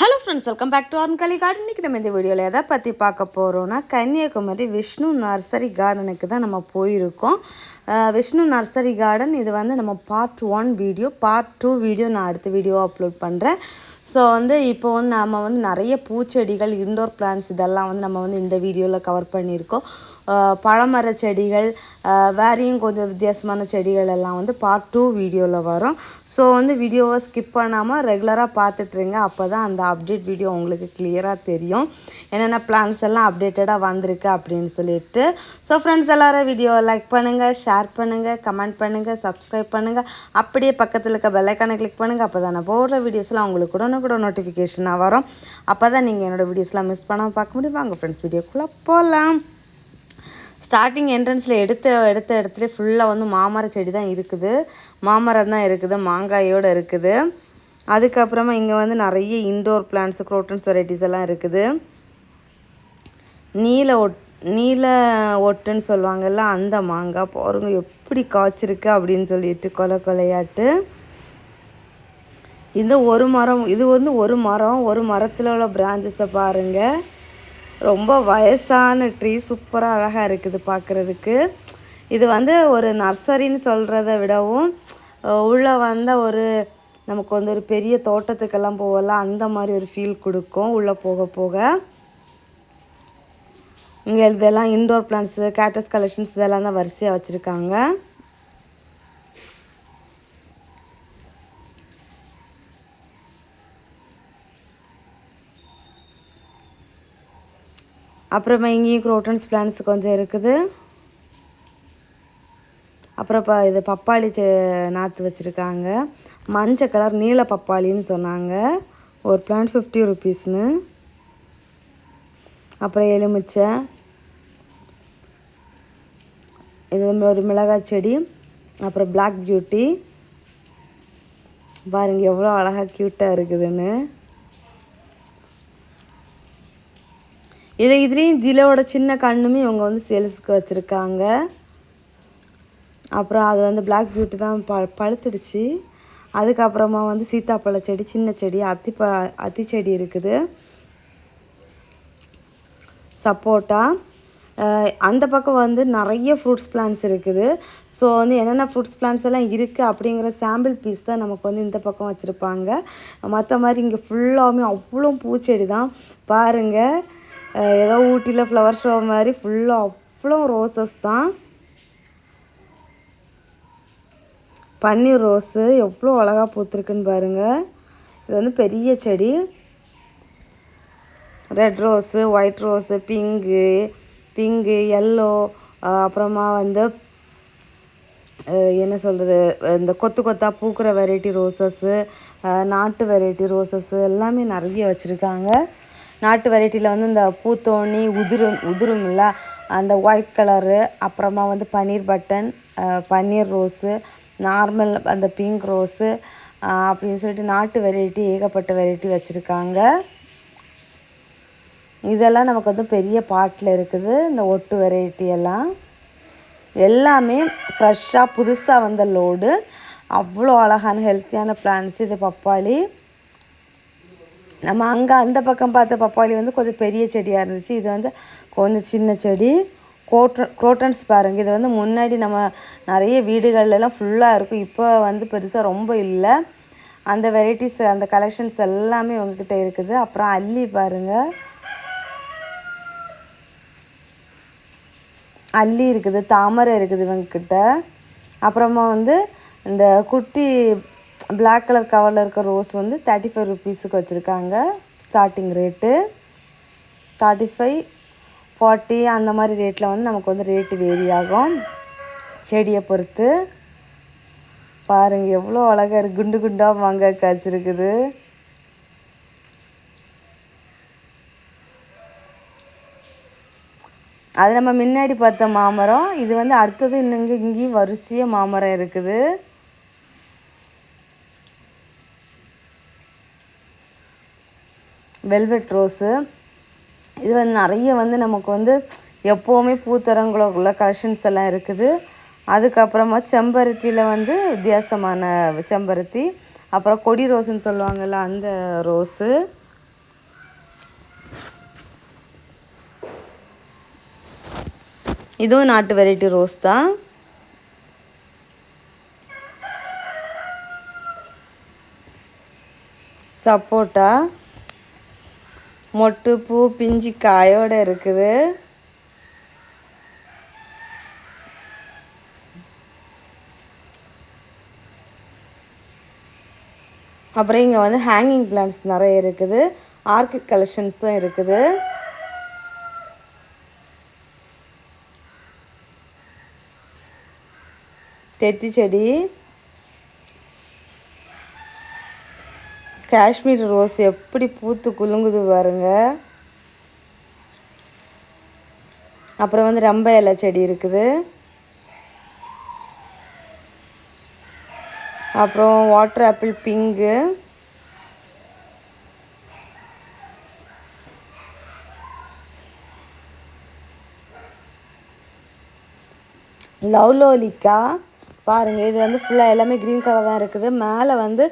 Hello friends, welcome back to ஆர்ன்கலி garden. இன்றைக்கி நம்ம இந்த வீடியோவில் எதை பற்றி பார்க்க போகிறோன்னா, கன்னியாகுமரி விஷ்ணு நர்சரி கார்டனுக்கு தான் நம்ம போயிருக்கோம். விஷ்ணு நர்சரி கார்டன் இது வந்து நம்ம பார்ட் 1 வீடியோ, பார்ட் 2 வீடியோ நான் அடுத்த வீடியோ அப்லோட் பண்ணுறேன். ஸோ இப்போ நம்ம நிறைய பூச்செடிகள், இன்டோர் பிளான்ட்ஸ் இதெல்லாம் நம்ம இந்த வீடியோவில் கவர் பண்ணியிருக்கோம். பழமர செடிகள், வேறையும் கொஞ்சம் வித்தியாசமான செடிகள் எல்லாம் பார்ட் 2 வீடியோவில் வரும். ஸோ வீடியோவை ஸ்கிப் பண்ணாமல் ரெகுலராக பார்த்துட்ருங்க. அப்போ தான் அந்த அப்டேட் வீடியோ உங்களுக்கு கிளியராக தெரியும், என்னென்ன பிளான்ஸ் எல்லாம் அப்டேட்டடாக வந்திருக்கு அப்படின்னு சொல்லிட்டு. ஸோ ஃப்ரெண்ட்ஸ், எல்லோரும் வீடியோவை லைக் பண்ணுங்கள், ஷேர் பண்ணுங்கள், கமெண்ட் பண்ணுங்கள், சப்ஸ்கிரைப் பண்ணுங்கள். அப்படியே பக்கத்தில் இருக்க பெல்லைக்கானை கிளிக் பண்ணுங்கள். அப்போ தான் நான் போடுற வீடியோஸ்லாம் உங்களுக்கு கூட நோட்டிஃபிகேஷனாக வரும். அப்போ தான் நீங்கள் என்னோடய வீடியோஸ்லாம் மிஸ் பண்ணாமல் பார்க்க முடியும். வாங்க ஃப்ரெண்ட்ஸ், வீடியோக்குள்ளே போகலாம். ஸ்டார்டிங் என்ட்ரன்ஸில் எடுத்த இடத்துல ஃபுல்லாக மாமர செடி தான் இருக்குது, மாமரம் தான் இருக்குது, மாங்காயோடு இருக்குது. அதுக்கப்புறமா இங்கே நிறைய இன்டோர் பிளான்ட்ஸ், குரோட்டன்ஸ் வெரைட்டிஸ் எல்லாம் இருக்குது. நீல ஒட்டுன்னு சொல்லுவாங்கல்ல, அந்த மாங்காய் பாருங்க எப்படி காய்ச்சிருக்கு அப்படின்னு சொல்லிட்டு கொலையாட்டு. இது ஒரு மரம், ஒரு மரத்தில் உள்ள பிரான்ச்சஸை பாருங்கள். ரொம்ப வயசான ட்ரீ, சூப்பராக அழகாக இருக்குது பார்க்குறதுக்கு. இது ஒரு நர்சரின்னு சொல்கிறத விடவும் உள்ளே ஒரு நமக்கு ஒரு பெரிய தோட்டத்துக்கெல்லாம் போகலாம், அந்த மாதிரி ஒரு ஃபீல் கொடுக்கும் உள்ளே போக போக. இங்கே இதெல்லாம் இன்டோர் பிளான்ட்ஸு, கேட்டஸ் கலெக்ஷன்ஸ் இதெல்லாம் தான் வரிசையாக வச்சுருக்காங்க. அப்புறமா இங்கேயும் குரோட்டன்ஸ் பிளான்ட்ஸ் கொஞ்சம் இருக்குது. அப்புறம் இது பப்பாளி நாற்று வச்சுருக்காங்க. மஞ்சள் கலர் நீல பப்பாளின்னு சொன்னாங்க. ஒரு பிளான்ட் 50 ருபீஸ்னு. அப்புறம் எலுமிச்சை, இது ஒரு மிளகாய் செடி. அப்புறம் பிளாக் பியூட்டி பாருங்கள் எவ்வளோ அழகாக க்யூட்டாக இருக்குதுன்னு. இதுலேயும் இதோட சின்ன கண்ணுமே இவங்க சேல்ஸுக்கு வச்சுருக்காங்க. அப்புறம் அது பிளாக் பியூட்டி தான் பழுத்துடுச்சு. அதுக்கப்புறமா சீத்தாப்பழ செடி, சின்ன செடி, அத்தி செடி இருக்குது, சப்போட்டா. அந்த பக்கம் நிறைய ஃப்ரூட்ஸ் பிளான்ட்ஸ் இருக்குது. ஸோ என்னென்ன ஃப்ரூட்ஸ் பிளான்ட்ஸ் எல்லாம் இருக்குது அப்படிங்கிற சாம்பிள் பீஸ் தான் நமக்கு இந்த பக்கம் வச்சுருப்பாங்க. மற்ற மாதிரி இங்கே ஃபுல்லாகவே அவ்வளோ பூச்செடி தான் பாருங்கள். ஏதோ ஊட்டியில் ஃப்ளவர் ஷோ மாதிரி ஃபுல்லாக அவ்வளோ ரோசஸ் தான். பன்னீர் ரோஸு எவ்வளோ அழகாக பூத்துருக்குன்னு பாருங்கள். இது பெரிய செடி. Red rose, white rose, pink, yellow, அப்புறமா என்ன சொல்கிறது, இந்த கொத்தாக பூக்கிற வெரைட்டி ரோசஸ்ஸு, நாட்டு வெரைட்டி ரோசஸ்ஸு எல்லாமே நிறைய வச்சுருக்காங்க. நாட்டு வெரைட்டியில் இந்த பூத்தோணி உதிரும் இல்லை, அந்த ஒயிட் கலரு. அப்புறமா பன்னீர் பட்டன், பன்னீர் ரோஸு, நார்மல் அந்த பிங்க் ரோஸு அப்படின்னு சொல்லிட்டு நாட்டு வெரைட்டி ஏகப்பட்ட வெரைட்டி வச்சுருக்காங்க. இதெல்லாம் நமக்கு பெரிய பாட்டில் இருக்குது. இந்த ஒட்டு வெரைட்டி எல்லாமே ஃப்ரெஷ்ஷாக புதுசாக வந்த லோடு. அவ்வளோ அழகான ஹெல்த்தியான பிளான்ட்ஸ். இது பப்பாளி. நம்ம அங்கே அந்த பக்கம் பார்த்த பப்பாளி கொஞ்சம் பெரிய செடியாக இருந்துச்சு. இது கொஞ்சம் சின்ன செடி. குரோட்டன்ஸ் பாருங்கள். இது முன்னாடி நம்ம நிறைய வீடுகள்லாம் ஃபுல்லாக இருக்கும். இப்போ பெருசாக ரொம்ப இல்லை. அந்த வெரைட்டிஸ், அந்த கலெக்ஷன்ஸ் எல்லாமே உங்ககிட்ட இருக்குது. அப்புறம் அல்லி பாருங்கள், அல்லி இருக்குது, தாமரை இருக்குது இவங்கக்கிட்ட. அப்புறமா இந்த குட்டி பிளாக் கலர் கவரில் இருக்க ரோஸ் 35 ருபீஸுக்கு வச்சுருக்காங்க. ஸ்டார்டிங் ரேட்டு 35, 40 அந்த மாதிரி ரேட்டில் நமக்கு ரேட்டு வேரி ஆகும் செடியை பொறுத்து. பாருங்கள் எவ்வளோ அழகாக இருக்குது. குண்டு குண்டாக மாங்காய் காய்ச்சிருக்குது. அது நம்ம முன்னாடி பார்த்த மாமரம். இது அடுத்தது இங்கேயும் வரிசையாக மாமரம் இருக்குது. Velvet rose. இது நிறைய நமக்கு எப்போவுமே பூத்தரங்குள்ள கலெக்ஷன்ஸ் எல்லாம் இருக்குது. அதுக்கப்புறமா செம்பருத்தியில் வித்தியாசமான செம்பருத்தி. அப்புறம் கொடி ரோஸுன்னு சொல்லுவாங்கள்ல, அந்த ரோஸு. இதுவும் நாட்டு வெரைட்டி ரோஸ் தான். சப்போட்டா மொட்டு பூ பிஞ்சு காயோடு இருக்குது. அப்புறம் இங்கே வந்து ஹேங்கிங் பிளான்ட்ஸ் நிறைய இருக்குது. ஆர்கிட் கலெக்ஷன்ஸும் இருக்குது. தெத்தி செடி, காஷ்மீர் ரோஸ் எப்படி பூத்து குலுங்குது பாருங்க. அப்புறம் வந்து ரம்ப இலை செடி இருக்குது. அப்புறம் வாட்டர் ஆப்பிள் பிங்கு, லவ்லோலிக்கா பாருங்கள். இது வந்து ஃபுல்லாக எல்லாமே க்ரீன் கலர் தான் இருக்குது. மேலே வந்து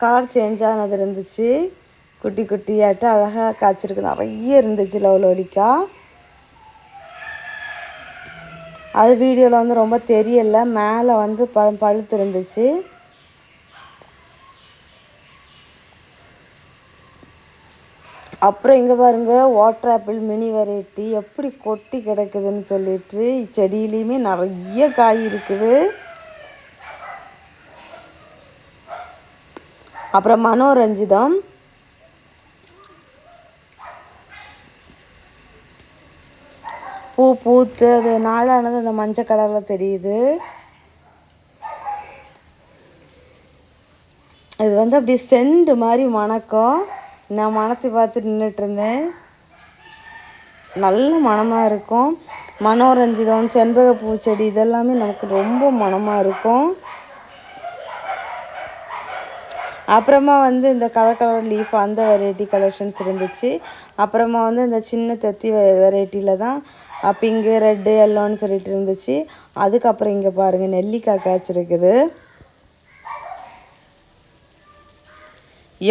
கலர் சேஞ்ச் ஆனது இருந்துச்சு. குட்டி குட்டியாட்டு அழகாக காய்ச்சிருக்கு. நிறைய இருந்துச்சு லவ்லோலிக்கா. அது வீடியோவில் வந்து ரொம்ப தெரியலை. மேலே வந்து பழுத்து இருந்துச்சு. அப்புறம் இங்கே பாருங்கள், வாட்டர் ஆப்பிள் மினி வெரைட்டி எப்படி கொட்டி கிடக்குதுன்னு சொல்லிட்டு செடியிலையுமே நிறைய காய் இருக்குது. அப்புறம் மனோரஞ்சிதம், பூ பூத்து அது நாளானது அந்த மஞ்சள் கலரில் தெரியுது. இது வந்து அப்படி செண்டு மாதிரி மணக்கும். நான் மணத்தை பார்த்து நின்றுட்டு இருந்தேன். நல்ல மணமாக இருக்கும். மனோரஞ்சிதம், செண்பக பூச்செடி இதெல்லாமே நமக்கு ரொம்ப மணமாக இருக்கும். அப்புறமா வந்து இந்த கலர் கலர் லீஃப் அந்த வெரைட்டி கலெக்ஷன்ஸ் இருந்துச்சு. அப்புறமா வந்து இந்த சின்ன தத்தி வெரைட்டியில் தான் பிங்கு ரெட்டு எல்லோன்னு சொல்லிட்டு இருந்துச்சு. அதுக்கப்புறம் இங்கே பாருங்கள், நெல்லிக்காய் காய்ச்சிருக்குது.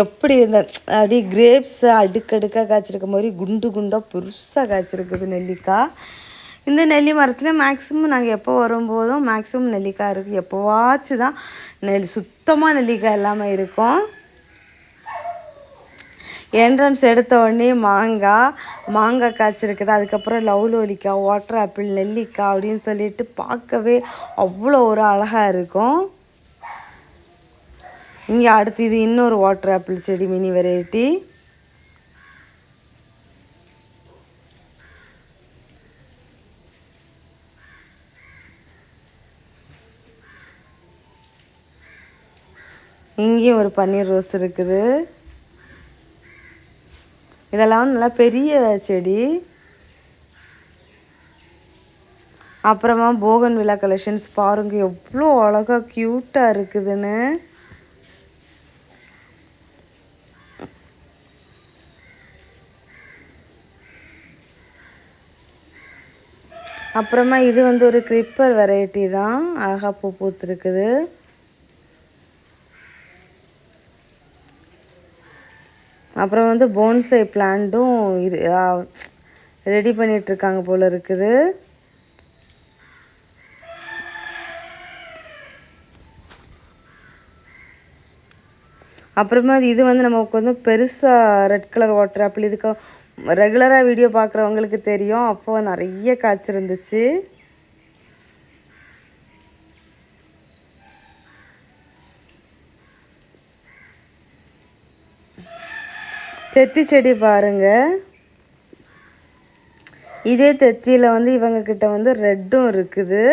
எப்படி இந்த அப்படி கிரேப்ஸை அடுக்கடுக்காக காய்ச்சிருக்க மாதிரி குண்டு குண்டாக பெருசாக காய்ச்சிருக்குது நெல்லிக்காய். இந்த நெல்லி மரத்தில் மேக்ஸிமம் நாங்கள் எப்போ வரும்போதும் மேக்ஸிமம் நெல்லிக்காய் இருக்குது. எப்போவாச்சும் தான் சுத்தமாக நெல்லிக்காய் எல்லாமே இருக்கும். என்ட்ரன்ஸ் எடுத்த உடனே மாங்காய் காய்ச்சிருக்குது. அதுக்கப்புறம் லவ்லோலிக்காய், வாட்டர் ஆப்பிள், நெல்லிக்காய் அப்படின்னு சொல்லிட்டு பார்க்கவே அவ்வளோ ஒரு அழகாக இருக்கும். இங்கே அடுத்து இது இன்னொரு வாட்டர் ஆப்பிள் செடி மினி வெரைட்டி. இங்கேயும் ஒரு பன்னீர் ரோஸ் இருக்குது. இதெல்லாம் வந்து நல்லா பெரிய செடி. அப்புறமா போகன் வில்லா கலெக்ஷன்ஸ் பாருங்க, எவ்வளோ அழகாக க்யூட்டாக இருக்குதுன்னு. அப்புறமா இது வந்து ஒரு கிரிப்பர் வெரைட்டி தான், அழகாக பூ பூத்துருக்குது. அப்புறம் வந்து போன்சை பிளான்ட்டும் ரெடி பண்ணிகிட்ருக்காங்க போல் இருக்குது. அப்புறமா இது வந்து நமக்கு வந்து பெருசாக ரெட் கலர் வாட்டர் ஆப்பிள். இதுக்கு ரெகுலராக வீடியோ பார்க்குறவங்களுக்கு தெரியும். அப்போ நிறைய காய்ச்சிருந்துச்சு. தெத்தி செடி பாருங்கள். இதே தெத்தியில் வந்து இவங்கக்கிட்ட வந்து ரெட்டும் இருக்குது.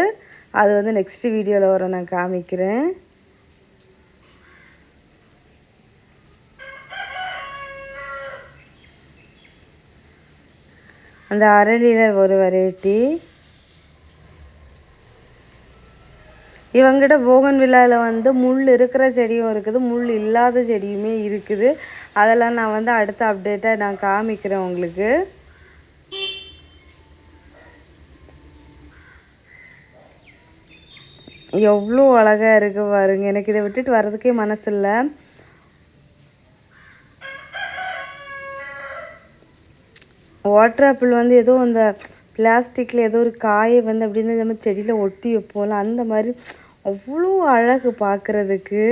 அது வந்து நெக்ஸ்ட் வீடியோவில் வர நான் காமிக்கிறேன். அந்த அரளியில் ஒரு வெரைட்டி. இவங்கிட்ட போகன் வில்லாவில் வந்து முள் இருக்கிற செடியும் இருக்குது, முள் இல்லாத செடியுமே இருக்குது. அதெல்லாம் நான் வந்து அடுத்த அப்டேட்டாக நான் காமிக்கிறேன் உங்களுக்கு. எவ்வளோ அழகாக இருக்குது பாருங்க. எனக்கு இதை விட்டுட்டு வர்றதுக்கே மனசு இல்லை. வாட்டர் ஆப்பிள் வந்து ஏதோ இந்த பிளாஸ்டிக்கில் ஏதோ ஒரு காயை வந்து அப்படின்னு நம்ம செடியில் ஒட்டி வைப்போம்ல, அந்த மாதிரி அவ்வளோ அழகு பார்க்குறதுக்கு.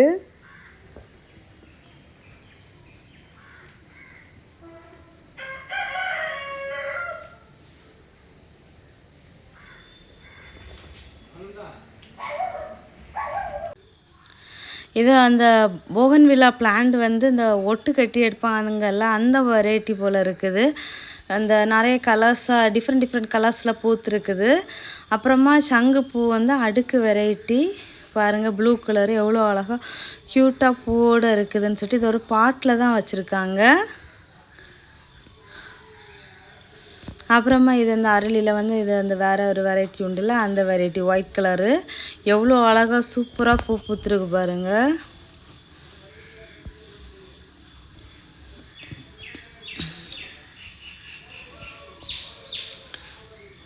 இது அந்த போகன்வில்லா பிளான்ட் வந்து இந்த ஒட்டு கட்டி எடுப்பாங்கல்ல, அந்த வெரைட்டி போல் இருக்குது. அந்த நிறைய கலர்ஸாக டிஃப்ரெண்ட் கலர்ஸில் பூத்துருக்குது. அப்புறமா சங்குப்பூ வந்து அடுக்கு வெரைட்டி பாருங்கள், ப்ளூ கலரு எவ்வளோ அழகாக க்யூட்டாக பூவோடு இருக்குதுன்னு சொல்லிட்டு இது ஒரு பாட்டில் தான் வச்சுருக்காங்க. அப்புறமா இது இந்த அரளியில் வந்து இது அந்த வேறு ஒரு வெரைட்டி உண்டுல்ல, அந்த வெரைட்டி ஒயிட் கலரு எவ்வளோ அழகாக சூப்பராக பூ பூத்துருக்கு பாருங்கள்.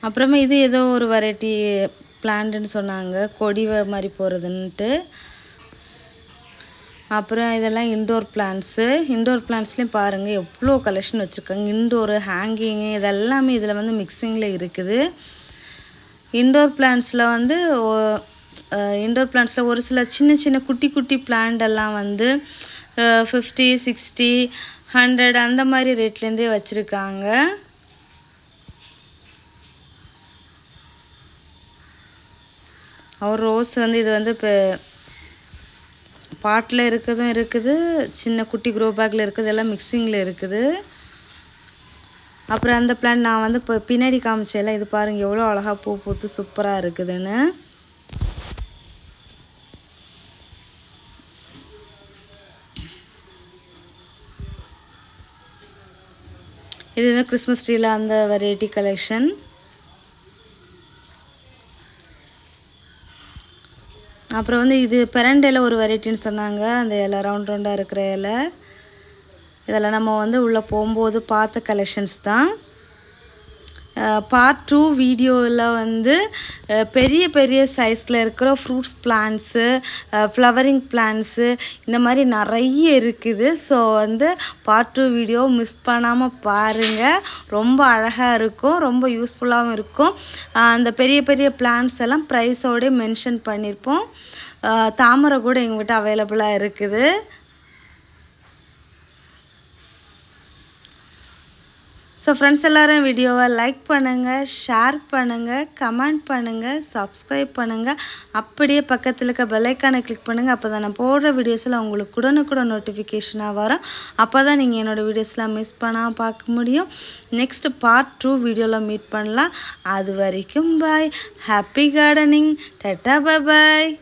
அப்புறமா இது ஏதோ ஒரு வெரைட்டி பிளான்ட்டுன்னு சொன்னாங்க, கொடி மாதிரி போகிறதுன்ட்டு. அப்புறம் இதெல்லாம் இன்டோர் பிளான்ட்ஸ்லேயும் பாருங்கள் எவ்வளோ கலெக்ஷன் வச்சுருக்காங்க. இன்டோரு ஹேங்கிங்கு இதெல்லாமே இதில் வந்து மிக்சிங்கில் இருக்குது. இன்டோர் பிளான்ட்ஸில் ஒரு சில சின்ன குட்டி பிளான்ட் எல்லாம் வந்து 50, 60, 100 அந்த மாதிரி ரேட்லேருந்தே வச்சுருக்காங்க. ஒரு ரோஸ் வந்து இது வந்து இப்போ பாட்டில் இருக்குது, சின்ன குட்டி க்ரோ பேக்கில் இருக்குது, எல்லாம் மிக்சிங்கில் இருக்குது. அப்புறம் அந்த பிளான்ட் நான் வந்து இப்போ பின்னாடி காமிச்சேல, இது பாருங்கள் எவ்வளோ அழகாக பூ பூத்து சூப்பராக இருக்குதுன்னு. இது வந்து கிறிஸ்மஸ் ட்ரீயில் அந்த வெரைட்டி கலெக்ஷன். அப்புறம் வந்து இது பெரண்டையில் ஒரு வெரைட்டின்னு சொன்னாங்க, அந்த இலை ரவுண்டாக இருக்கிற இலை. இதெல்லாம் நம்ம வந்து உள்ளே போகும்போது பார்த்த கலெக்ஷன்ஸ் தான். பார்ட் 2 வீடியோவில் வந்து பெரிய சைஸில் இருக்கிற ஃப்ரூட்ஸ் பிளான்ட்ஸு, ஃப்ளவரிங் பிளான்ட்ஸு இந்த மாதிரி நிறைய இருக்குது. ஸோ வந்து பார்ட் 2 வீடியோ மிஸ் பண்ணாமல் பாருங்கள். ரொம்ப அழகாக இருக்கும், ரொம்ப யூஸ்ஃபுல்லாகவும் இருக்கும். அந்த பெரிய பிளான்ட்ஸ் எல்லாம் ப்ரைஸோடு மென்ஷன் பண்ணியிருப்போம். தாமரை கூட எங்கள்கிட்ட அவைலபிளாக இருக்குது. ஸோ ஃப்ரெண்ட்ஸ் எல்லோரும் வீடியோவை லைக் பண்ணுங்கள், ஷேர் பண்ணுங்கள், கமெண்ட் பண்ணுங்கள், சப்ஸ்கிரைப் பண்ணுங்கள். அப்படியே பக்கத்தில் இருக்க பெல்லைக்கானை கிளிக் பண்ணுங்கள். அப்போ தான் நான் போடுற வீடியோஸில் உங்களுக்கு உடனுக்குடன் நோட்டிஃபிகேஷனாக வரும். அப்போ தான் நீங்கள் என்னோடய வீடியோஸ்லாம் மிஸ் பண்ணாமல் பார்க்க முடியும். நெக்ஸ்ட் பார்ட் 2 வீடியோவில் மீட் பண்ணலாம். அது வரைக்கும் பாய். Happy gardening. டாட்டா, பாய்.